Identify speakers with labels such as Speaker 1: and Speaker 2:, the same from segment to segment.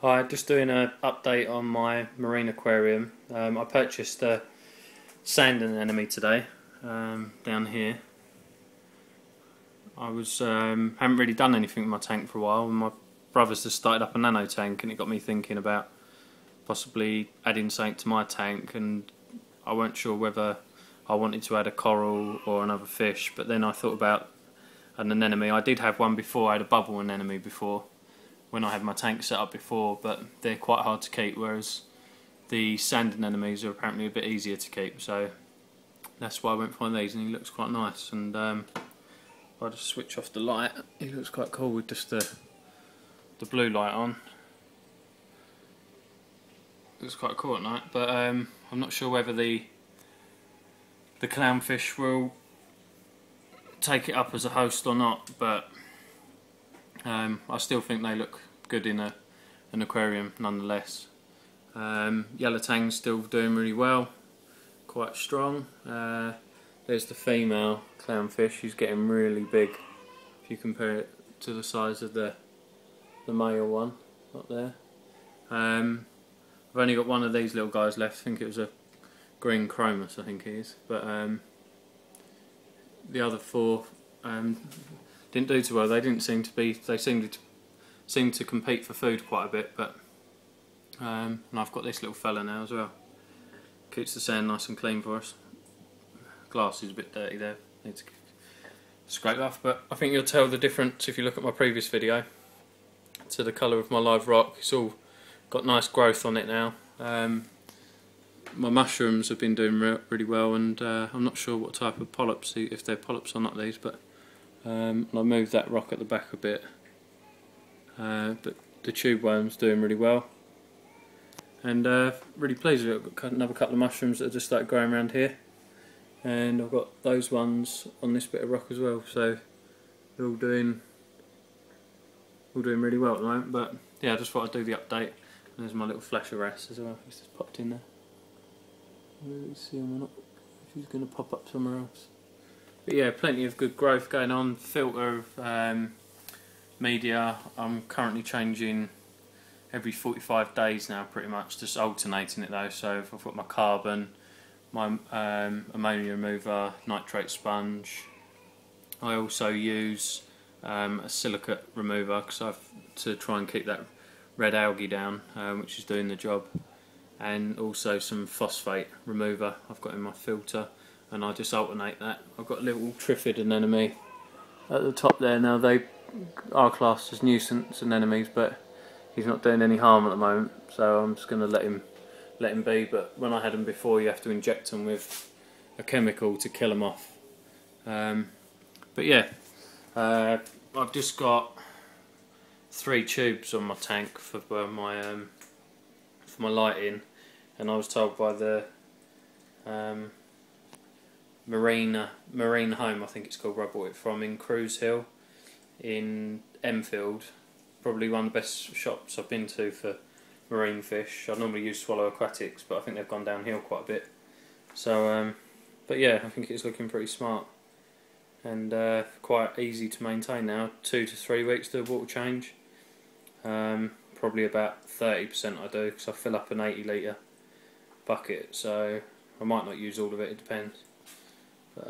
Speaker 1: Hi, just doing an update on my marine aquarium. I purchased a sand anemone today down here. I haven't really done anything with my tank for a while, and my brother's just started up a nano tank, and it got me thinking about possibly adding something to my tank. And I weren't sure whether I wanted to add a coral or another fish, but then I thought about an anemone. I did have one before. I had a bubble anemone before, when I had my tank set up before, but they're quite hard to keep, whereas the sand anemones are apparently a bit easier to keep, so that's why I went for one of these, and he looks quite nice. And if I just switch off the light, he looks quite cool with just the blue light on. Looks quite cool at night, but I'm not sure whether the clownfish will take it up as a host or not, but I still think they look good in an aquarium nonetheless. Yellow Tang's still doing really well, quite strong. There's the female clownfish, she's getting really big if you compare it to the size of the male one up there. I've only got one of these little guys left. I think it was a green chromis, I think it is, but the other four didn't do too well. They didn't seem to be. They seemed to compete for food quite a bit, but and I've got this little fella now as well. Keeps the sand nice and clean for us. Glass is a bit dirty there. Need to scrape off, but I think you'll tell the difference if you look at my previous video to the colour of my live rock. It's all got nice growth on it now. My mushrooms have been doing really well, and I'm not sure what type of polyps, if they're polyps or not, these, but I moved that rock at the back a bit, but the tube worm's doing really well, and really pleased with it. I've got another couple of mushrooms that have just started growing around here, and I've got those ones on this bit of rock as well, so they're all doing really well at the moment. But yeah, I just thought I'd do the update. And there's my little flash arrest as well, he's just popped in there. Let's see him or not, if he's going to pop up somewhere else. But yeah, plenty of good growth going on. Filter of media, I'm currently changing every 45 days now, pretty much, just alternating it though. So if I've got my carbon, my ammonia remover, nitrate sponge. I also use a silicate remover to try and keep that red algae down, which is doing the job, and also some phosphate remover I've got in my filter, and I just alternate that. I've got a little triffid anemone at the top there. Now they are classed as nuisance anemones, but he's not doing any harm at the moment, so I'm just going to let him be. But when I had him before, you have to inject them with a chemical to kill them off. But yeah, I've just got 3 tubes on my tank for my lighting, and I was told by the Marine Home, I think it's called, where I bought it from, in Cruise Hill in Enfield, probably one of the best shops I've been to for marine fish. I normally use Swallow Aquatics, but I think they've gone downhill quite a bit. So, but yeah, I think it's looking pretty smart and quite easy to maintain now. 2 to 3 weeks to a water change. Probably about 30% I do, because I fill up an 80 litre bucket, so I might not use all of it, it depends. But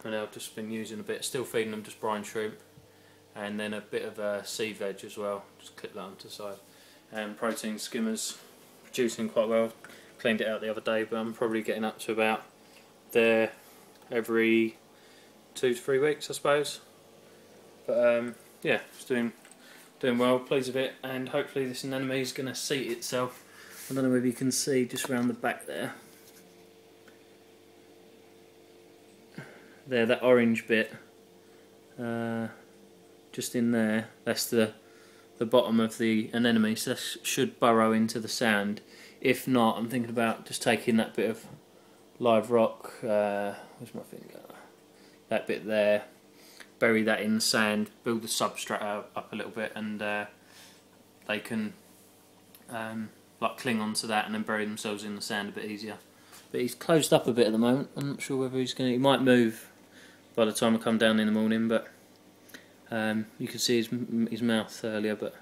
Speaker 1: and I've just been using a bit, still feeding them just brine shrimp, and then a bit of sea veg as well, just clip that onto the side. And protein skimmers, producing quite well. Cleaned it out the other day, but I'm probably getting up to about there every 2 to 3 weeks, I suppose. But yeah, it's doing well, pleased with it, and hopefully this anemone is going to seat itself. I don't know whether you can see just around the back there. There, that orange bit, just in there, that's the bottom of the anemone, so that should burrow into the sand. If not, I'm thinking about just taking that bit of live rock, where's my finger? That bit there, bury that in the sand, build the substrate up a little bit, and they can like cling onto that and then bury themselves in the sand a bit easier. But he's closed up a bit at the moment. I'm not sure whether he might move by the time I come down in the morning, but you can see his mouth earlier, but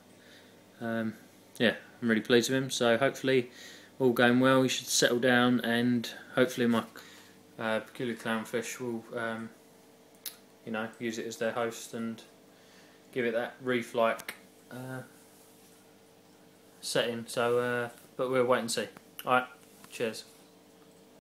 Speaker 1: yeah, I'm really pleased with him. So hopefully, all going well, he should settle down, and hopefully my peculiar clownfish will, you know, use it as their host and give it that reef-like setting. So, but we'll wait and see. All right, cheers.